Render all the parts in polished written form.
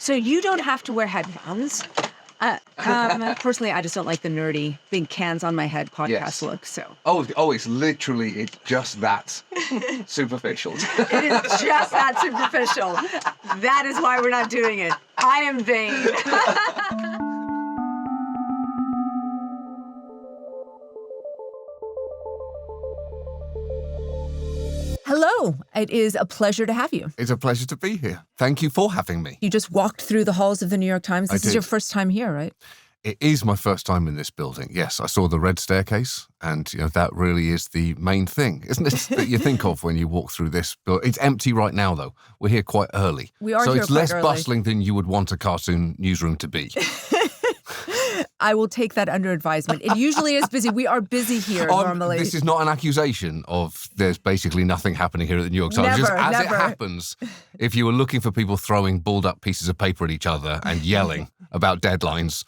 So you don't have to wear headphones. Personally, I just don't like the nerdy big cans on my head podcast look. So it's literally just that superficial. it is just that superficial. That is why we're not doing it. I am vain. Hello. It is a pleasure to have you. It's a pleasure to be here. Thank you for having me. You just walked through the halls of the New York Times. This is your first time here, right? It is my first time in this building. Yes, I saw the red staircase, and that really is the main thing, isn't it? That you think of when you walk through this building. It's empty right now, though. We're here quite early. We are so here it's quite less early. bustling than you would want a cartoon newsroom to be. I will take that under advisement. It usually is busy. We are busy here normally. This is not an accusation of there's basically nothing happening here at the New York Times. Never, Just as never. it happens, if you were looking for people throwing balled up pieces of paper at each other and yelling about deadlines,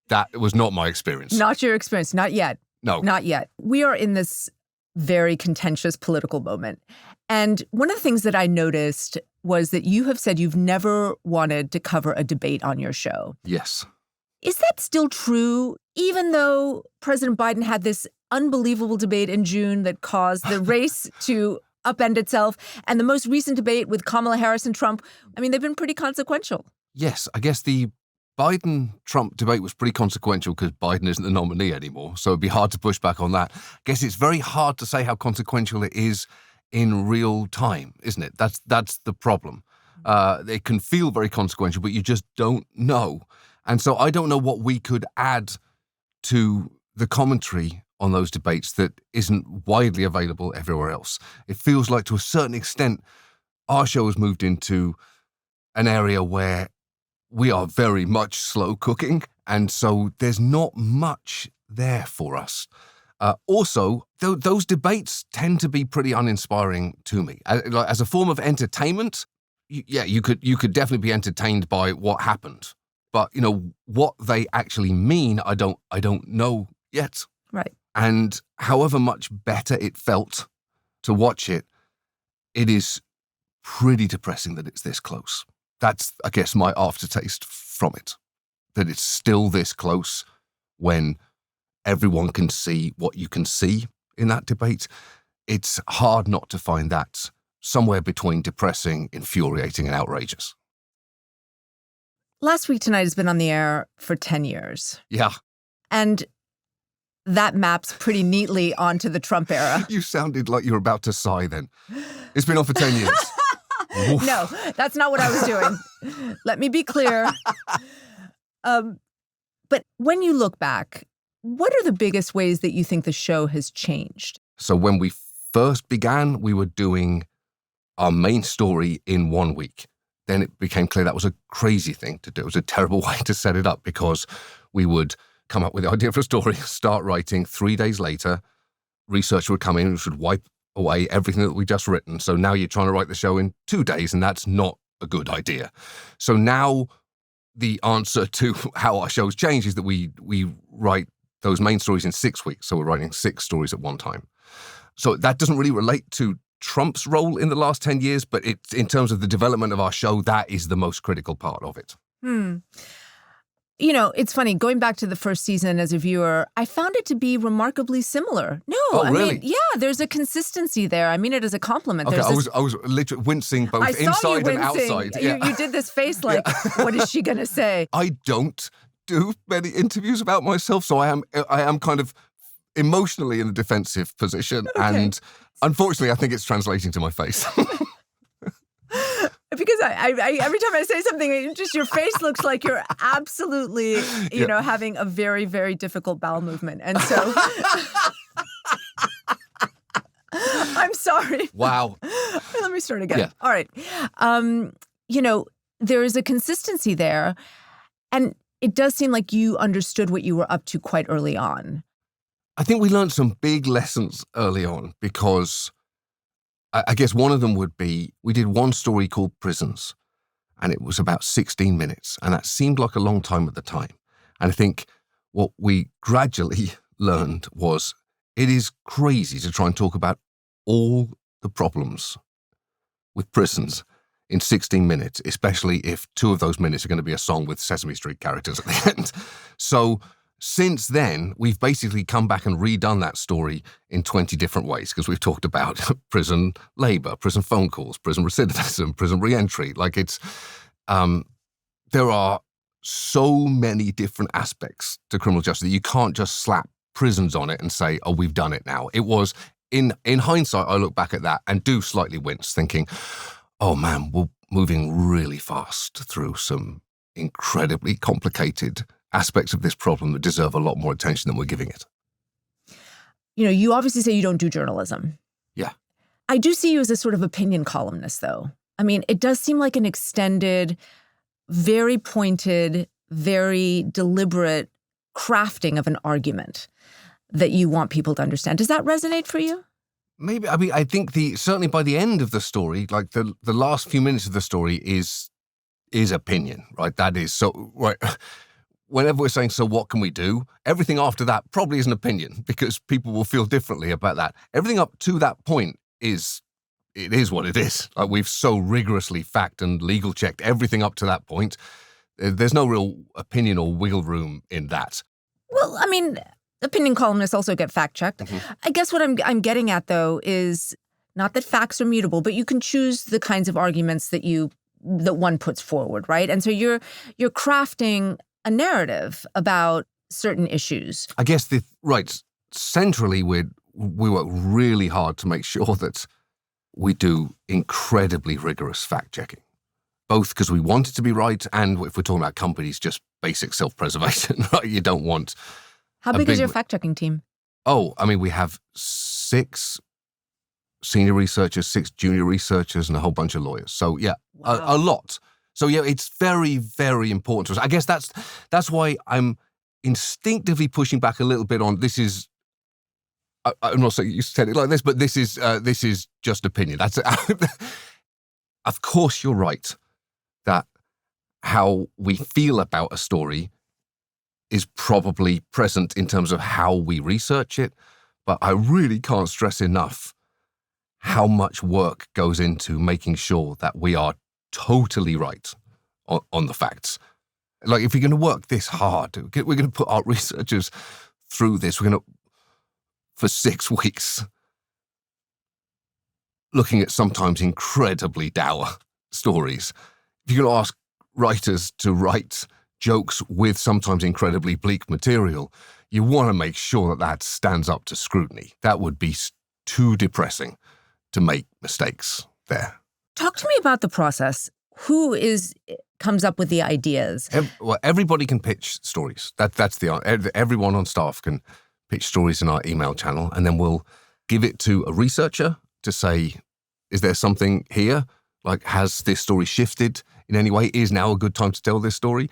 that was not my experience. Not your experience. Not yet. No. Not yet. We are in this very contentious political moment. And one of the things that I noticed was that you have said you've never wanted to cover a debate on your show. Yes. Is that still true, even though President Biden had this unbelievable debate in June that caused the race to upend itself, and the most recent debate with Kamala Harris and Trump, I mean, they've been pretty consequential. Yes, I guess the Biden-Trump debate was pretty consequential because Biden isn't the nominee anymore, so it'd be hard to push back on that. I guess it's very hard to say how consequential it is in real time, isn't it? That's the problem. It can feel very consequential, but you just don't know. And so I don't know what we could add to the commentary on those debates that isn't widely available everywhere else. It feels like to a certain extent, our show has moved into an area where we are very much slow cooking. And so there's not much there for us. Also, those debates tend to be pretty uninspiring to me. As a form of entertainment, you could definitely be entertained by what happened. But, what they actually mean, I don't know yet. Right. And however much better it felt to watch it, it is pretty depressing that it's this close. That's, I guess, my aftertaste from it. That it's still this close when everyone can see what you can see in that debate. It's hard not to find that somewhere between depressing, infuriating, and outrageous. Last Week Tonight has been on the air for 10 years. Yeah. And that maps pretty neatly onto the Trump era. You sounded like you were about to sigh then. It's been on for 10 years. No, that's not what I was doing. Let me be clear. But when you look back, what are the biggest ways that you think the show has changed? So when we first began, we were doing our main story in 1 week. Then it became clear that was a crazy thing to do. It was a terrible way to set it up because we would come up with the idea for a story, start writing. 3 days later, research would come in and would wipe away everything that we'd just written. So now you're trying to write the show in 2 days, and that's not a good idea. So now the answer to how our shows change is that we write those main stories in 6 weeks. So we're writing 6 stories at one time. So that doesn't really relate to Trump's role in the last 10 years, but in terms of the development of our show, that is the most critical part of it. It's funny, going back to the first season as a viewer, I found it to be remarkably similar. No, Oh, really? There's a consistency there. I mean it as a compliment. Okay, I was literally wincing both inside and outside. You did this face like, what is she going to say? I don't do many interviews about myself, so I am kind of emotionally in a defensive position. Okay. And unfortunately, I think it's translating to my face. Because I every time I say something, just your face looks like you're absolutely, having a very, very difficult bowel movement. And so I'm sorry. Wow. Let me start again. Yeah. All right. There is a consistency there. And it does seem like you understood what you were up to quite early on. I think we learned some big lessons early on because I guess one of them would be we did one story called Prisons, and it was about 16 minutes, and that seemed like a long time at the time. And I think what we gradually learned was it is crazy to try and talk about all the problems with prisons in 16 minutes, especially if 2 of those minutes are going to be a song with Sesame Street characters at the end. So since then, we've basically come back and redone that story in 20 different ways, because we've talked about prison labor, prison phone calls, prison recidivism, prison reentry. Like it's, there are so many different aspects to criminal justice that you can't just slap prisons on it and say, oh, we've done it now. It was, in hindsight, I look back at that and do slightly wince, thinking, oh man, we're moving really fast through some incredibly complicated aspects of this problem that deserve a lot more attention than we're giving it. You know, you obviously say you don't do journalism. Yeah. I do see you as a sort of opinion columnist, though. I mean, it does seem like an extended, very pointed, very deliberate crafting of an argument that you want people to understand. Does that resonate for you? Maybe. I mean, I think certainly by the end of the story, like the last few minutes of the story is opinion, right? That is so, right. Whenever we're saying, so what can we do? Everything after that probably is an opinion, because people will feel differently about that. Everything up to that point is what it is. Like we've so rigorously fact and legal checked everything up to that point. There's no real opinion or wiggle room in that. Well, I mean, opinion columnists also get fact checked. Mm-hmm. I guess what I'm getting at, though, is not that facts are mutable, but you can choose the kinds of arguments that one puts forward, right? And so you're crafting a narrative about certain issues. I guess centrally we work really hard to make sure that we do incredibly rigorous fact-checking, both because we want it to be right and, if we're talking about companies, just basic self-preservation, right? You don't want... How big is your fact-checking team? Oh, I mean, we have 6 senior researchers, 6 junior researchers, and a whole bunch of lawyers. So, yeah, wow. a lot. So, yeah, it's very, very important to us. I guess that's why I'm instinctively pushing back a little bit on this is... I'm not saying you said it like this, but this is just opinion. That's of course you're right that how we feel about a story is probably present in terms of how we research it, but I really can't stress enough how much work goes into making sure that we are totally right on the facts. Like, if you're going to work this hard, we're going to put our researchers through this. We're going to, for 6 weeks, looking at sometimes incredibly dour stories. If you're going to ask writers to write jokes with sometimes incredibly bleak material, you want to make sure that stands up to scrutiny. That would be too depressing to make mistakes there. Talk to me about the process. Who comes up with the ideas? Everybody can pitch stories. That's everyone on staff can pitch stories in our email channel, and then we'll give it to a researcher to say, is there something here? Like, has this story shifted in any way? Is now a good time to tell this story?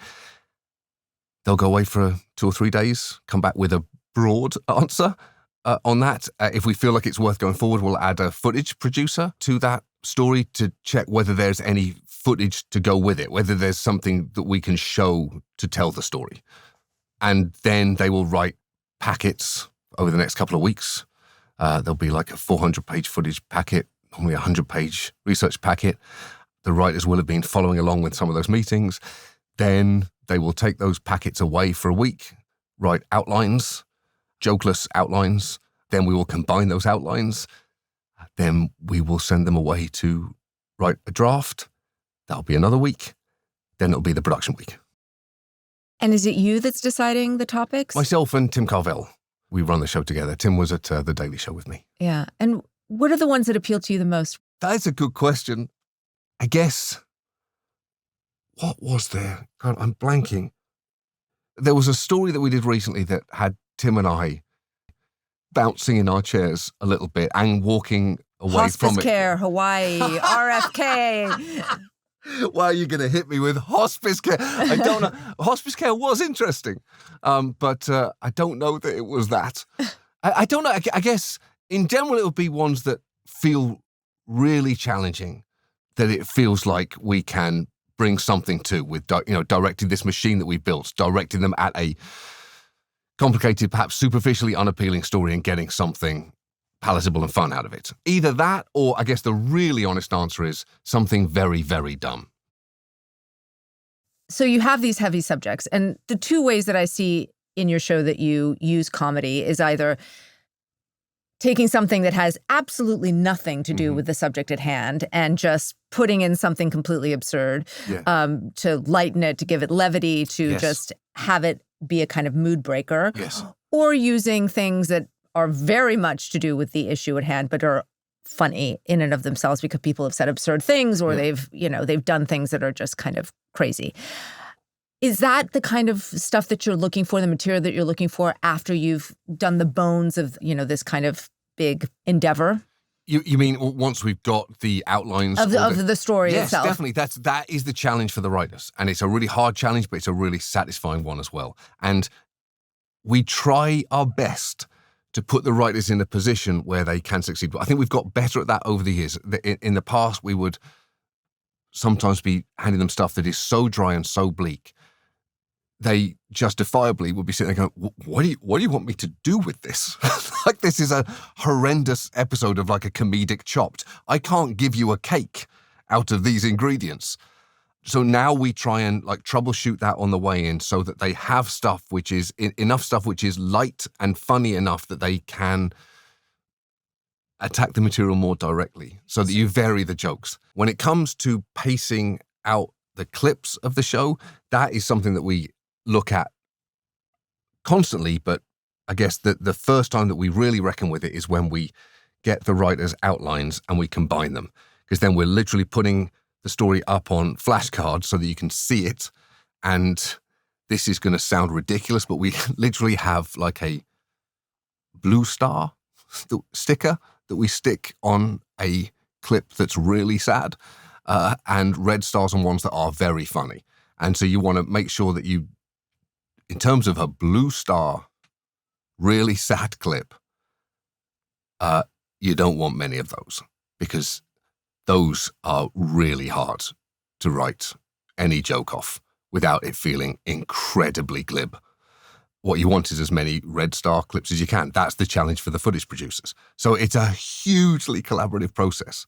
They'll go away for 2 or 3 days, come back with a broad answer on that. If we feel like it's worth going forward, we'll add a footage producer to that story to check whether there's any footage to go with it, whether there's something that we can show to tell the story. And then they will write packets over the next couple of weeks. There'll be like a 400-page footage packet, normally a 100-page research packet. The writers will have been following along with some of those meetings. Then they will take those packets away for a week, write outlines, jokeless outlines. Then we will combine those outlines. Then we will send them away to write a draft. That'll be another week. Then it'll be the production week. And is it you that's deciding the topics? Myself and Tim Carvell. We run the show together. Tim was at The Daily Show with me. Yeah. And what are the ones that appeal to you the most? That's a good question. I guess, what was there? God, I'm blanking. There was a story that we did recently that had Tim and I bouncing in our chairs a little bit and walking away Hospice from it. care, Hawaii, RFK. Why are you going to hit me with hospice care? I don't know. Hospice care was interesting, but I don't know that it was that. I don't know. I guess in general it'll be ones that feel really challenging, that it feels like we can bring something to with, directing this machine that we built, directing them at a complicated, perhaps superficially unappealing story and getting something palatable and fun out of it. Either that, or I guess the really honest answer is something very, very dumb. So you have these heavy subjects, and the two ways that I see in your show that you use comedy is either taking something that has absolutely nothing to do with the subject at hand and just putting in something completely absurd to lighten it, to give it levity, to just have it be a kind of mood breaker. Yes. Or using things that are very much to do with the issue at hand, but are funny in and of themselves because people have said absurd things or they've done things that are just kind of crazy. Is that the kind of stuff that you're looking for, the material that you're looking for after you've done the bones of, this kind of big endeavor? You mean once we've got the outlines of the story itself? Yes, definitely. That is the challenge for the writers. And it's a really hard challenge, but it's a really satisfying one as well. And we try our best to put the writers in a position where they can succeed. But I think we've got better at that over the years. In the past, we would sometimes be handing them stuff that is so dry and so bleak, they justifiably would be sitting there going, what do you want me to do with this? Like, this is a horrendous episode of like a comedic Chopped. I can't give you a cake out of these ingredients. So now we try and like troubleshoot that on the way in so that they have stuff which is enough stuff which is light and funny enough that they can attack the material more directly so that you vary the jokes. When it comes to pacing out the clips of the show, that is something that we look at constantly, but I guess the first time that we really reckon with it is when we get the writers' outlines and we combine them, because then we're literally putting the story up on flashcards so that you can see it. And this is going to sound ridiculous, but we literally have like a blue star sticker that we stick on a clip that's really sad, and red stars on ones that are very funny. And so you want to make sure that you, in terms of a blue star, really sad clip, you don't want many of those, because those are really hard to write any joke off without it feeling incredibly glib. What you want is as many red star clips as you can. That's the challenge for the footage producers. So it's a hugely collaborative process.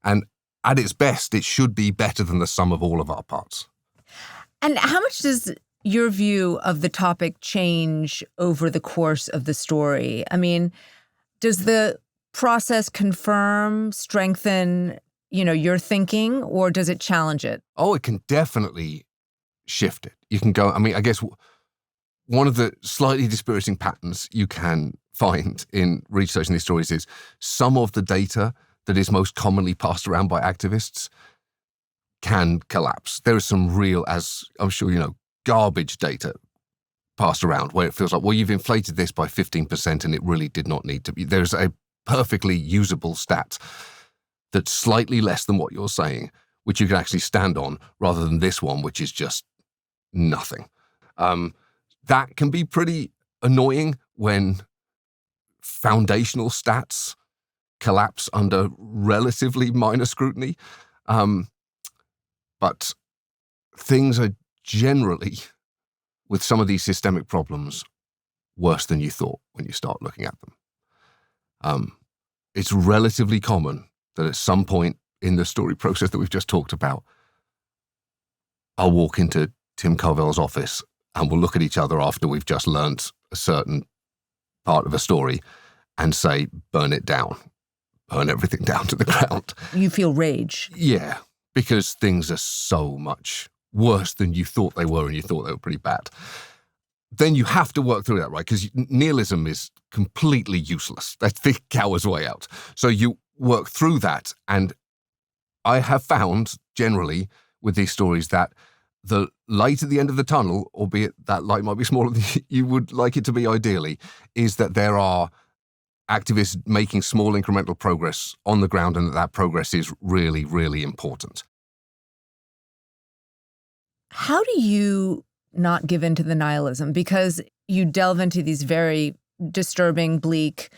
And at its best, it should be better than the sum of all of our parts. And how much does your view of the topic change over the course of the story? I mean, does the process confirm, strengthen, your thinking, or does it challenge it? Oh, it can definitely shift it. You can go, I guess one of the slightly dispiriting patterns you can find in researching these stories is some of the data that is most commonly passed around by activists can collapse. There is some real, as I'm sure you know, garbage data passed around where it feels like, well, you've inflated this by 15% and it really did not need to be. There's a perfectly usable stat that's slightly less than what you're saying, which you can actually stand on, rather than this one, which is just nothing. That can be pretty annoying when foundational stats collapse under relatively minor scrutiny. But things are generally, with some of these systemic problems, worse than you thought when you start looking at them. It's relatively common that at some point in the story process that we've just talked about, I'll walk into Tim Carvell's office and we'll look at each other after we've just learnt a certain part of a story and say, burn it down. Burn everything down to the ground. You feel rage. Yeah, because things are so much worse than you thought they were and you thought they were pretty bad. Then you have to work through that, right? Because nihilism is completely useless. That's the coward's way out. So you work through that. And I have found, generally, with these stories, that the light at the end of the tunnel, albeit that light might be smaller than you would like it to be ideally, is that there are activists making small incremental progress on the ground, and that progress is really, really important. How do you not give in to the nihilism? Because you delve into these very disturbing, bleak,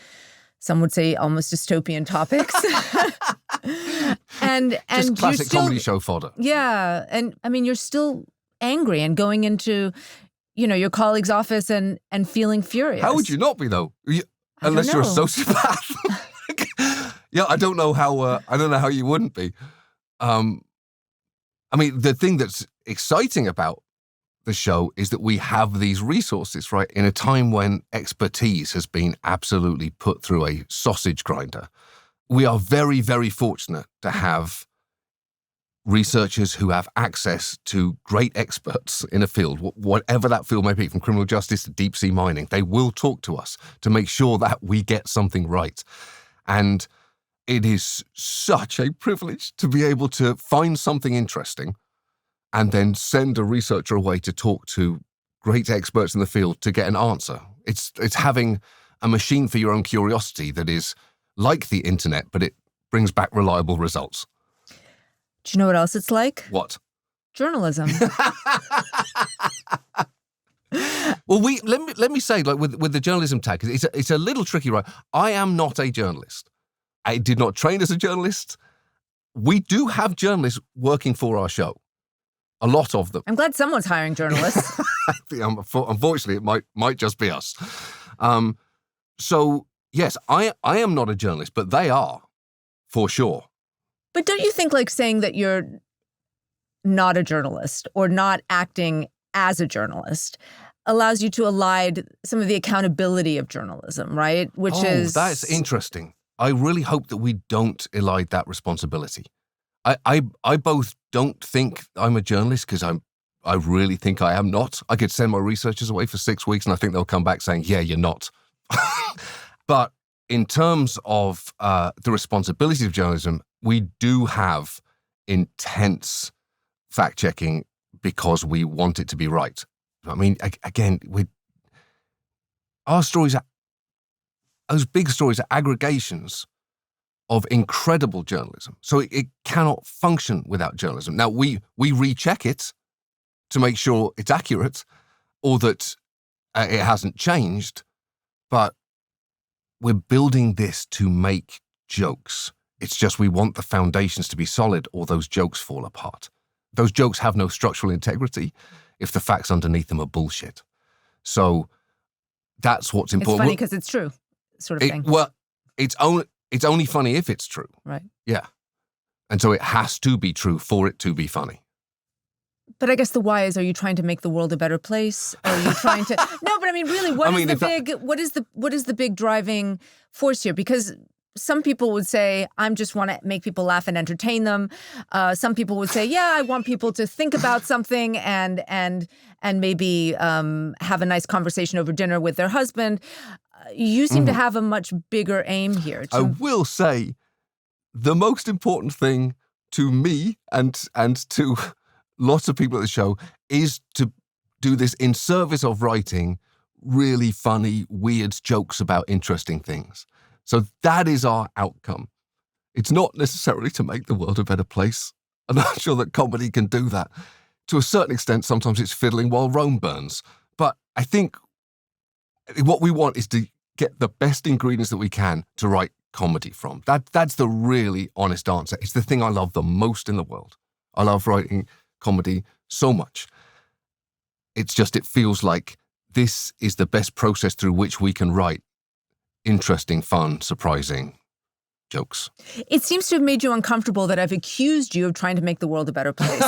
some would say almost dystopian topics. and just classic comedy show fodder. Yeah. And I mean, you're still angry and going into, your colleague's office and feeling furious. How would you not be, though? I don't unless you're a know. sociopath. Yeah, I don't know how you wouldn't be. I mean, the thing that's exciting about the show is that we have these resources, right? In a time when expertise has been absolutely put through a sausage grinder. We are very, very fortunate to have researchers who have access to great experts in a field, whatever that field may be, from criminal justice to deep sea mining. They will talk to us to make sure that we get something right. And it is such a privilege to be able to find something interesting and then send a researcher away to talk to great experts in the field to get an answer. It's having a machine for your own curiosity that is like the internet, but it brings back reliable results. Do you know what else it's like? What? Journalism. Well, let me say, like with the journalism tag, it's a little tricky, right? I am not a journalist. I did not train as a journalist. We do have journalists working for our show. A lot of them. I'm glad someone's hiring journalists. Unfortunately, it might just be us. So, yes, I am not a journalist, but they are, for sure. But don't you think like saying that you're not a journalist or not acting as a journalist allows you to elide some of the accountability of journalism, right? That's interesting. I really hope that we don't elide that responsibility. I both don't think I'm a journalist because I really think I am not. I could send my researchers away for 6 weeks and I think they'll come back saying, yeah, you're not. But in terms of the responsibilities of journalism, we do have intense fact-checking because we want it to be right. I mean, again, our stories, those big stories are aggregations of incredible journalism. So it cannot function without journalism. Now, we recheck it to make sure it's accurate or that it hasn't changed, but we're building this to make jokes. It's just we want the foundations to be solid or those jokes fall apart. Those jokes have no structural integrity if the facts underneath them are bullshit. So that's what's important. It's funny because it's true, sort of thing. Well, it's only funny if it's true. Right. Yeah. And so it has to be true for it to be funny. But I guess the why is, are you trying to make the world a better place? Are you trying to No, but I mean really what is the big driving force here? Because some people would say, I just want to make people laugh and entertain them. Some people would say, yeah, I want people to think about something and maybe have a nice conversation over dinner with their husband. You seem to have a much bigger aim here. I will say the most important thing to me and to lots of people at the show is to do this in service of writing really funny, weird jokes about interesting things. So that is our outcome. It's not necessarily to make the world a better place. I'm not sure that comedy can do that. To a certain extent, sometimes it's fiddling while Rome burns. But I think what we want is to get the best ingredients that we can to write comedy from. That's the really honest answer. It's the thing I love the most in the world. I love writing comedy so much. It's just, it feels like this is the best process through which we can write interesting, fun, surprising jokes. It seems to have made you uncomfortable that I've accused you of trying to make the world a better place.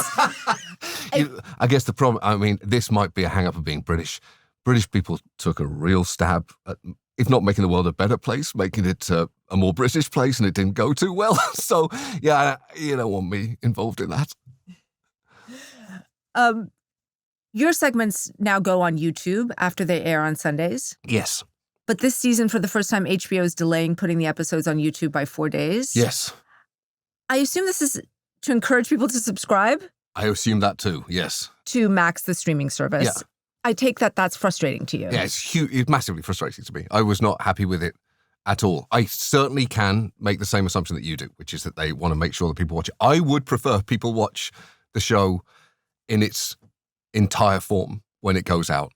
I guess the problem, I mean, this might be a hang-up of being British. British people took a real stab at, if not making the world a better place, making it a more British place, and it didn't go too well. So, yeah, you don't want me involved in that. Your segments now go on YouTube after they air on Sundays. Yes. But this season, for the first time, HBO is delaying putting the episodes on YouTube by 4 days. Yes. I assume this is to encourage people to subscribe? I assume that too, yes. To Max, the streaming service. Yeah. I take that that's frustrating to you. Yeah, it's huge. It's massively frustrating to me. I was not happy with it at all. I certainly can make the same assumption that you do, which is that they want to make sure that people watch it. I would prefer people watch the show in its entire form when it goes out.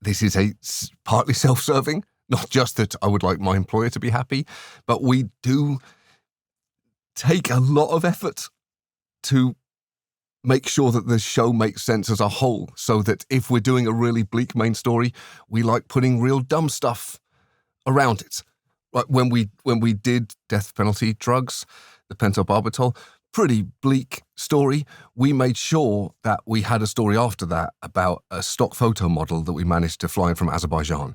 This is partly self-serving, not just that I would like my employer to be happy, but we do take a lot of effort to make sure that the show makes sense as a whole, so that if we're doing a really bleak main story, we like putting real dumb stuff around it. Like when we did death penalty drugs, the pentobarbital, pretty bleak story. We made sure that we had a story after that about a stock photo model that we managed to fly in from Azerbaijan.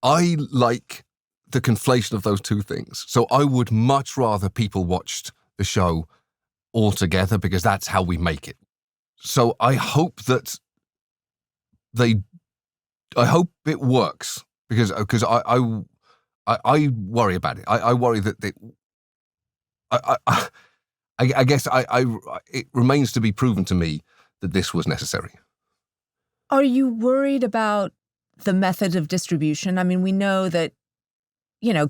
I like the conflation of those two things. So I would much rather people watched the show all together because that's how we make it. So I hope that I hope it works because I worry about it. I worry that I guess it remains to be proven to me that this was necessary. Are you worried about the method of distribution? I mean, we know that,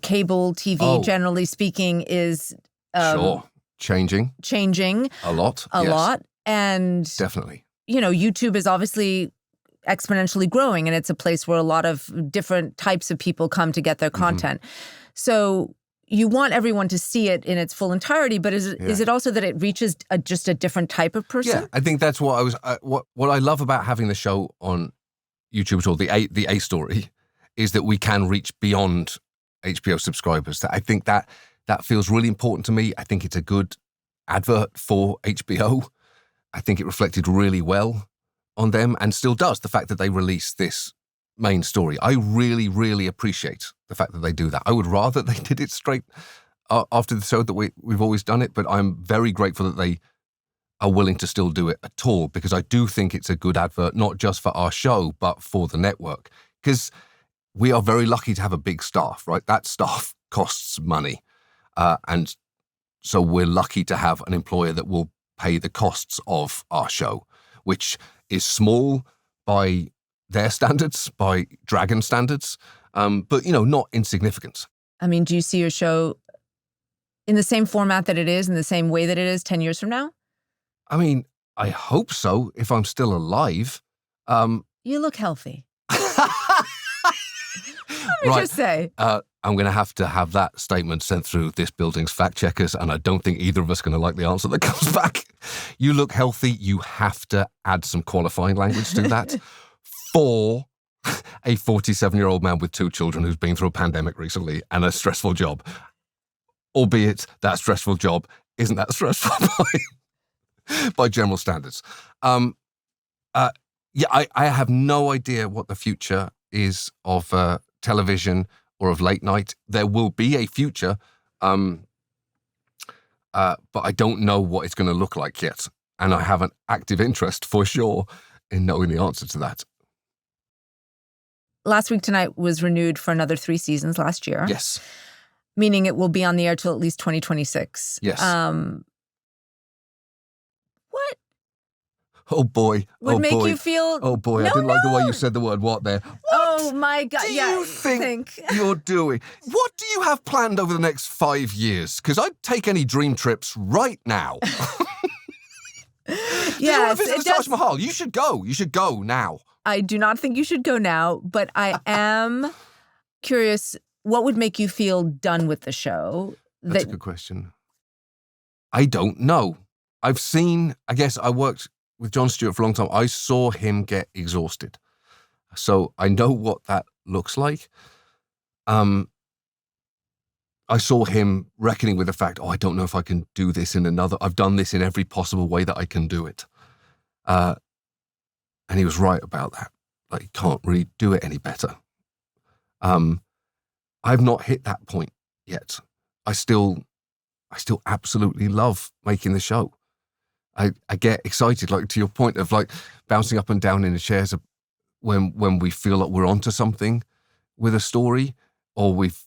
cable TV, generally speaking, is sure changing a lot. And definitely, YouTube is obviously exponentially growing, and it's a place where a lot of different types of people come to get their content. So you want everyone to see it in its full entirety, but is it also that it reaches just a different type of person? Yeah, I think that's what I was. What I love about having the show on YouTube at all, the A story, is that we can reach beyond HBO subscribers. I think that feels really important to me. I think it's a good advert for HBO. I think it reflected really well on them and still does, the fact that they released this main story. I really, really appreciate the fact that they do that. I would rather they did it straight after the show that we've always done it, but I'm very grateful that they are willing to still do it at all, because I do think it's a good advert, not just for our show, but for the network. Because we are very lucky to have a big staff, right? That staff costs money. And so we're lucky to have an employer that will pay the costs of our show, which is small by their standards, by Dragon standards, but, not insignificant. I mean, do you see your show in the same format that it is, in the same way that it is 10 years from now? I mean, I hope so, if I'm still alive. You look healthy. Let me just say. I'm going to have that statement sent through this building's fact checkers, and I don't think either of us are going to like the answer that comes back. You look healthy. You have to add some qualifying language to that for a 47-year-old man with 2 children who's been through a pandemic recently and a stressful job. Albeit that stressful job isn't that stressful by general standards. I have no idea what the future is of television or of late night. There will be a future, but I don't know what it's going to look like yet. And I have an active interest for sure in knowing the answer to that. Last Week Tonight was renewed for another 3 seasons last year. Yes. Meaning it will be on the air till at least 2026. Yes. What? Oh boy. Would make you feel... Oh boy, I didn't like the way you said the word "what" there. What oh my God. do you think you're doing? What do you have planned over the next 5 years? Because I'd take any dream trips right now. Yes, you want to visit the Taj Mahal? You should go. You should go now. I do not think you should go now, but I am curious, what would make you feel done with the show? That's a good question. I don't know. I guess I worked with Jon Stewart for a long time. I saw him get exhausted. So I know what that looks like. I saw him reckoning with the fact, I don't know if I can do this I've done this in every possible way that I can do it. And he was right about that. Like, you can't really do it any better. I've not hit that point yet. I still absolutely love making the show. I get excited, like to your point of like bouncing up and down in the chairs when we feel like we're onto something with a story, or we've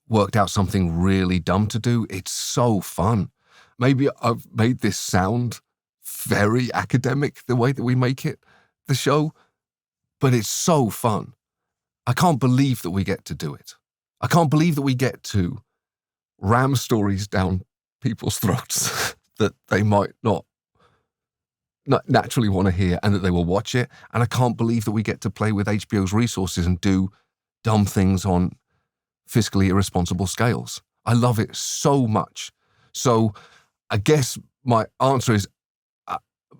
worked out something really dumb to do. It's so fun. Maybe I've made this sound very academic, the way that we make it, the show, but it's so fun. I can't believe that we get to do it. I can't believe that we get to ram stories down people's throats that they might not naturally want to hear, and that they will watch it. And I can't believe that we get to play with HBO's resources and do dumb things on fiscally irresponsible scales. I love it so much. So I guess my answer is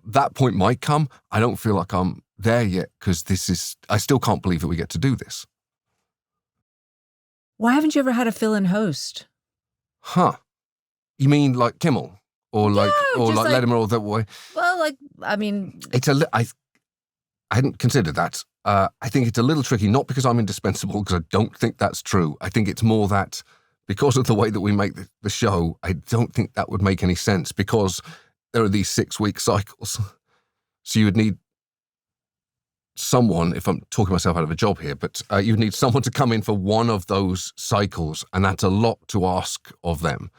that point might come. I don't feel like I'm there yet, because I still can't believe that we get to do this. Why haven't you ever had a fill-in host? Huh. You mean like Kimmel? Or like just like Letterman or that way? Well, I mean... I hadn't considered that. I think it's a little tricky, not because I'm indispensable, because I don't think that's true. I think it's more that because of the way that we make the show, I don't think that would make any sense because there are these 6-week cycles. So you would need someone, if I'm talking myself out of a job here, but you'd need someone to come in for one of those cycles, and that's a lot to ask of them.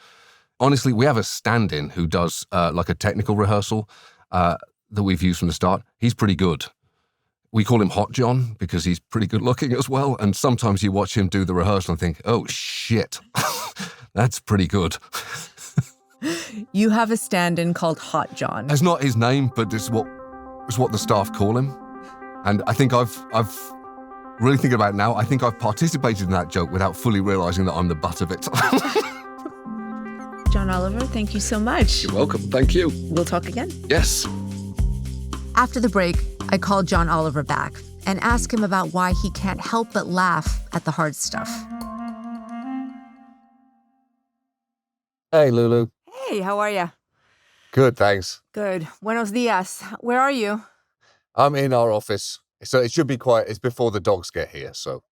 Honestly, we have a stand-in who does like a technical rehearsal that we've used from the start. He's pretty good. We call him Hot John because he's pretty good looking as well. And sometimes you watch him do the rehearsal and think, oh, shit, that's pretty good. You have a stand-in called Hot John. It's not his name, but it's what the staff call him. And I think I've really thinking about it now, I think I've participated in that joke without fully realizing that I'm the butt of it. John Oliver, thank you so much. You're welcome. Thank you. We'll talk again. Yes. After the break, I called John Oliver back and asked him about why he can't help but laugh at the hard stuff. Hey, Lulu. Hey, how are you? Good, thanks. Good. Buenos dias. Where are you? I'm in our office, so it should be quiet. It's before the dogs get here, so.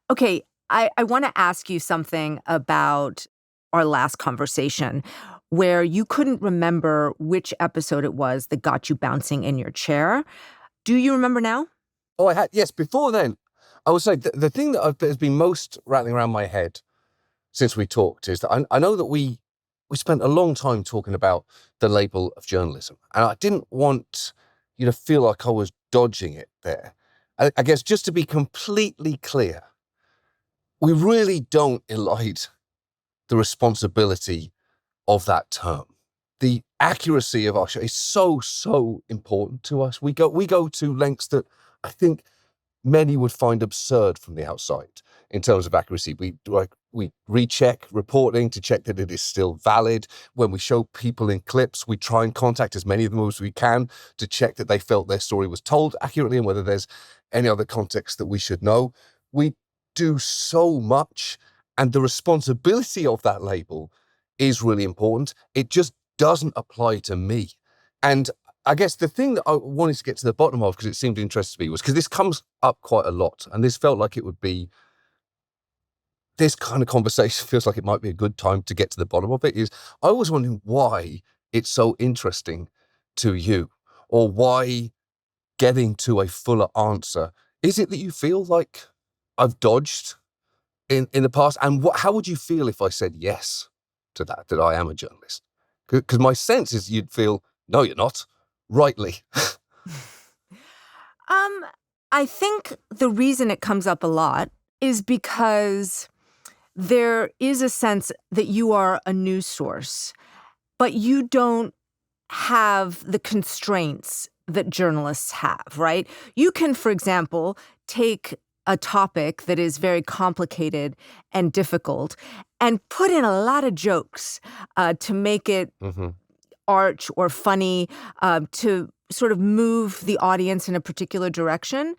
Okay, I want to ask you something about our last conversation where you couldn't remember which episode it was that got you bouncing in your chair. Do you remember now? Oh, I had, yes, before then, I would say the thing that has been most rattling around my head since we talked is that I know that we spent a long time talking about the label of journalism, and I didn't want you to feel like I was dodging it there. I guess just to be completely clear, we really don't elide the responsibility of that term. The accuracy of our show is so important to us. We go to lengths that I think many would find absurd from the outside in terms of accuracy. We recheck reporting to check that it is still valid. When we show people in clips, we try and contact as many of them as we can to check that they felt their story was told accurately and whether there's any other context that we should know. We do so much, and the responsibility of that label is really important. It just doesn't apply to me. And I guess the thing that I wanted to get to the bottom of, because it seemed interesting to me, was because this comes up quite a lot, and this felt like it would be, this kind of conversation feels like it might be a good time to get to the bottom of it, is I was wondering why it's so interesting to you, or why getting to a fuller answer. Is it that you feel like I've dodged in the past? And how would you feel if I said yes to that I am a journalist? Because my sense is you'd feel, no, you're not. Rightly. I think the reason it comes up a lot is because there is a sense that you are a news source, but you don't have the constraints that journalists have, right? You can, for example, take a topic that is very complicated and difficult and put in a lot of jokes to make it arch or funny, to sort of move the audience in a particular direction.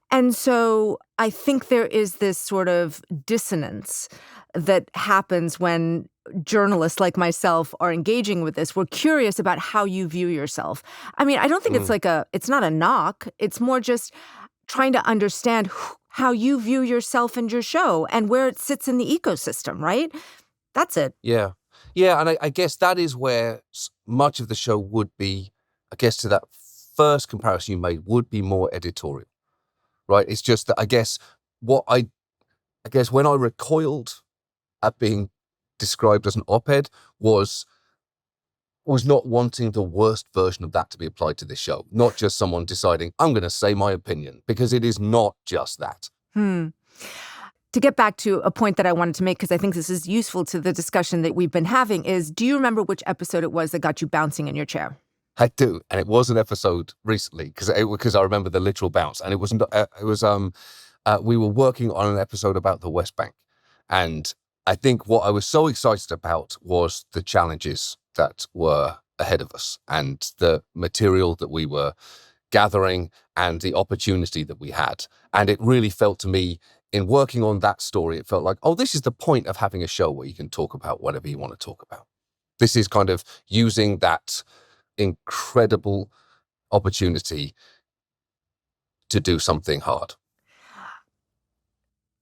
And so I think there is this sort of dissonance that happens when journalists like myself are engaging with this. We're curious about how you view yourself. I mean, I don't think it's not a knock. It's more just trying to understand how you view yourself and your show and where it sits in the ecosystem, right? That's it. Yeah. Yeah, and I guess that is where much of the show would be, I guess to that first comparison you made, would be more editorial, right? It's just that I guess when I recoiled at being described as an op-ed was not wanting the worst version of that to be applied to this show, not just someone deciding, I'm going to say my opinion, because it is not just that. To get back to a point that I wanted to make, because I think this is useful to the discussion that we've been having, is do you remember which episode it was that got you bouncing in your chair? I do, and it was an episode recently because I remember the literal bounce, and we were working on an episode about the West Bank, and I think what I was so excited about was the challenges that were ahead of us and the material that we were gathering and the opportunity that we had, and it really felt to me in working on that story, it felt like, oh, this is the point of having a show where you can talk about whatever you want to talk about. This is kind of using that incredible opportunity to do something hard.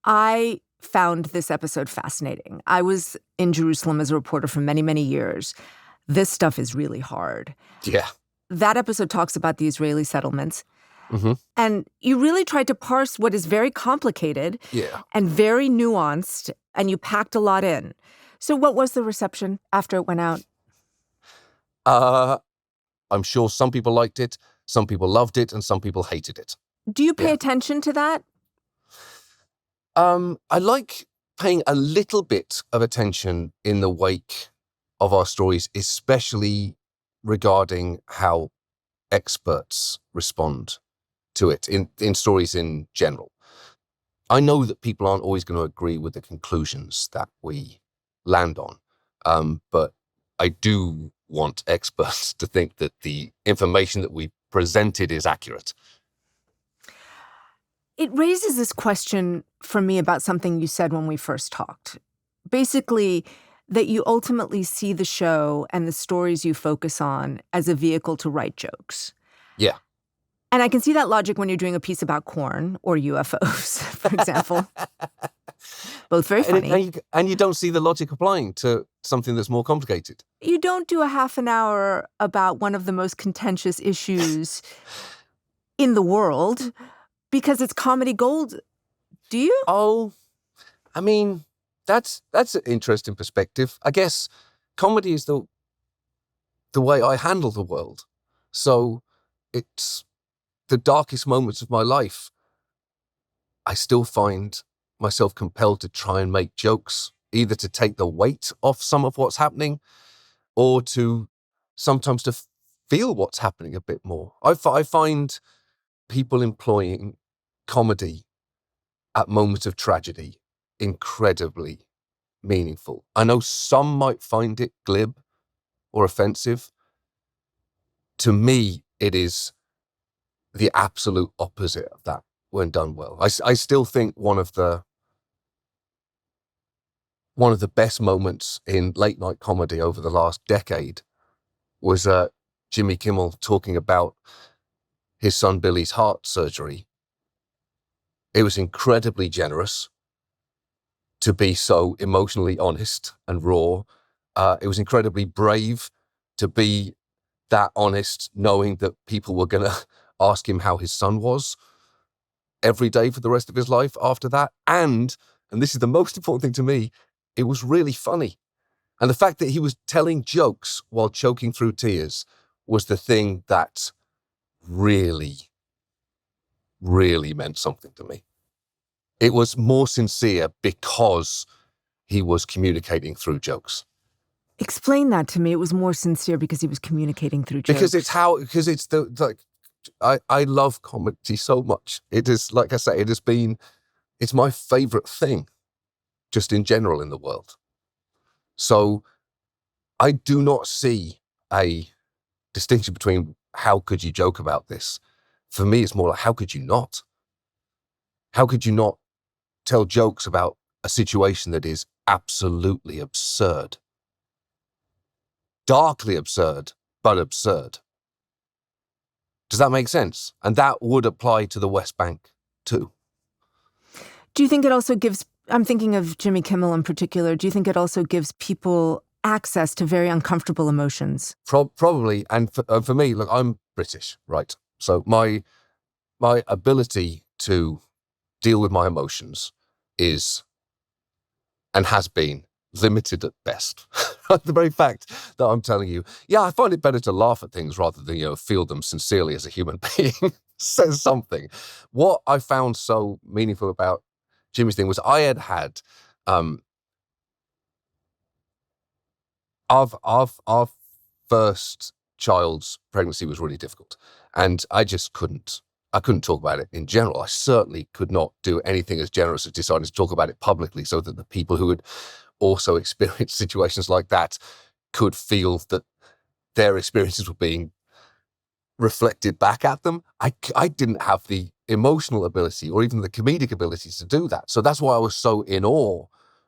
I found this episode fascinating. I was in Jerusalem as a reporter for many, many years. This stuff is really hard. Yeah. That episode talks about the Israeli settlements. Mm-hmm. And you really tried to parse what is very complicated and very nuanced, and you packed a lot in. So what was the reception after it went out? I'm sure some people liked it, some people loved it, and some people hated it. Do you pay attention to that? I like paying a little bit of attention in the wake of our stories, especially regarding how experts respond to it in stories in general. I know that people aren't always going to agree with the conclusions that we land on, but I do want experts to think that the information that we presented is accurate. It raises this question for me about something you said when we first talked. Basically, that you ultimately see the show and the stories you focus on as a vehicle to write jokes. Yeah. And I can see that logic when you're doing a piece about corn or UFOs, for example. Both very funny. And you don't see the logic applying to something that's more complicated. You don't do a half an hour about one of the most contentious issues in the world because it's comedy gold. Do you? Oh, I mean, that's an interesting perspective. I guess comedy is the way I handle the world. So it's the darkest moments of my life. I still find myself compelled to try and make jokes, either to take the weight off some of what's happening or to sometimes to feel what's happening a bit more. I find people employing comedy at moments of tragedy incredibly meaningful. I know some might find it glib or offensive. To me, it is the absolute opposite of that when done well. I still think one of the best moments in late night comedy over the last decade was Jimmy Kimmel talking about his son Billy's heart surgery. It was incredibly generous to be so emotionally honest and raw. It was incredibly brave to be that honest, knowing that people were going to ask him how his son was every day for the rest of his life after that. And this is the most important thing to me, it was really funny. And the fact that he was telling jokes while choking through tears was the thing that really, really meant something to me. It was more sincere because he was communicating through jokes. Explain that to me. It was more sincere because he was communicating through jokes. I love comedy so much. It is, like I say, it's my favorite thing just in general in the world. So I do not see a distinction between how could you joke about this. For me, it's more like, how could you not? How could you not tell jokes about a situation that is absolutely absurd? Darkly absurd, but absurd. Does that make sense? And that would apply to the West Bank too. Do you think it also gives, I'm thinking of Jimmy Kimmel in particular, do you think it also gives people access to very uncomfortable emotions? Probably. And for me, look, I'm British, right? So my ability to deal with my emotions is and has been limited at best. The very fact that I'm telling you, I find it better to laugh at things rather than, feel them sincerely as a human being says something. What I found so meaningful about Jimmy's thing was I had our first child's pregnancy was really difficult, and I couldn't talk about it in general. I certainly could not do anything as generous as deciding to talk about it publicly so that the people who had also experienced situations like that could feel that their experiences were being reflected back at them. I didn't have the emotional ability or even the comedic ability to do that. So that's why I was so in awe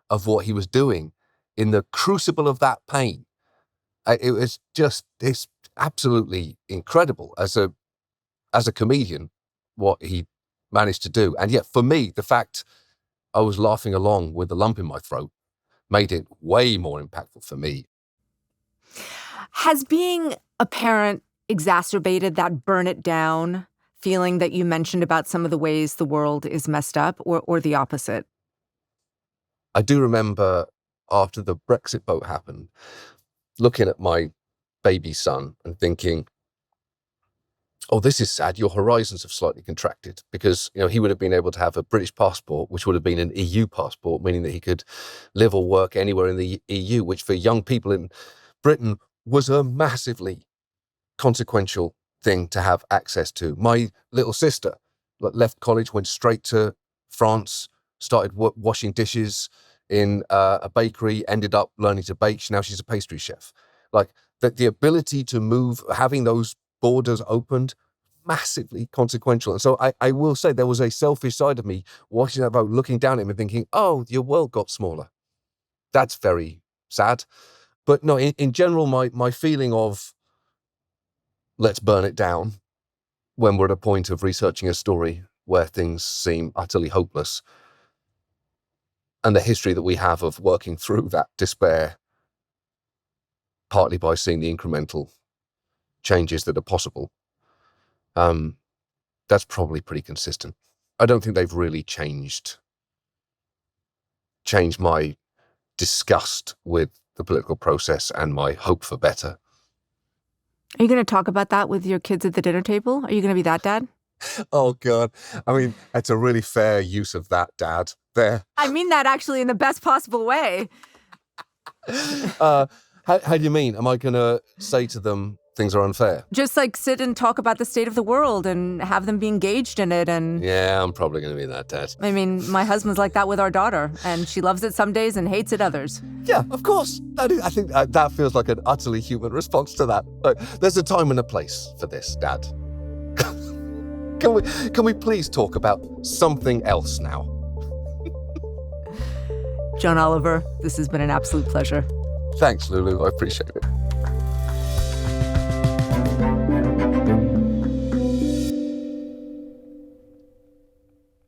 of what he was doing in the crucible of that pain. It's absolutely incredible as a comedian, what he managed to do. And yet for me, the fact I was laughing along with the lump in my throat made it way more impactful for me. Has being a parent exacerbated that burn it down feeling that you mentioned about some of the ways the world is messed up, or the opposite? I do remember after the Brexit vote happened, looking at my baby son and thinking, oh, this is sad. Your horizons have slightly contracted, because he would have been able to have a British passport, which would have been an EU passport, meaning that he could live or work anywhere in the EU, which for young people in Britain was a massively consequential thing to have access to. My little sister left college, went straight to France, started washing dishes in a bakery, ended up learning to bake. Now she's a pastry chef. Like the ability to move, having those borders opened, massively consequential. And so I will say there was a selfish side of me watching that vote, looking down at him and thinking, oh, your world got smaller. That's very sad. But no, in general, my feeling of let's burn it down when we're at a point of researching a story where things seem utterly hopeless, and the history that we have of working through that despair, partly by seeing the incremental changes that are possible, that's probably pretty consistent. I don't think they've really changed my disgust with the political process and my hope for better. Are you going to talk about that with your kids at the dinner table? Are you going to be that dad? Oh, God. I mean, that's a really fair use of that, Dad. There. I mean that actually in the best possible way. How do you mean? Am I going to say to them things are unfair? Just like sit and talk about the state of the world and have them be engaged in it. And yeah, I'm probably going to be that, Dad. I mean, my husband's like that with our daughter, and she loves it some days and hates it others. Yeah, of course. I think that feels like an utterly human response to that. But there's a time and a place for this, Dad. Can we please talk about something else now? John Oliver, this has been an absolute pleasure. Thanks, Lulu. I appreciate it.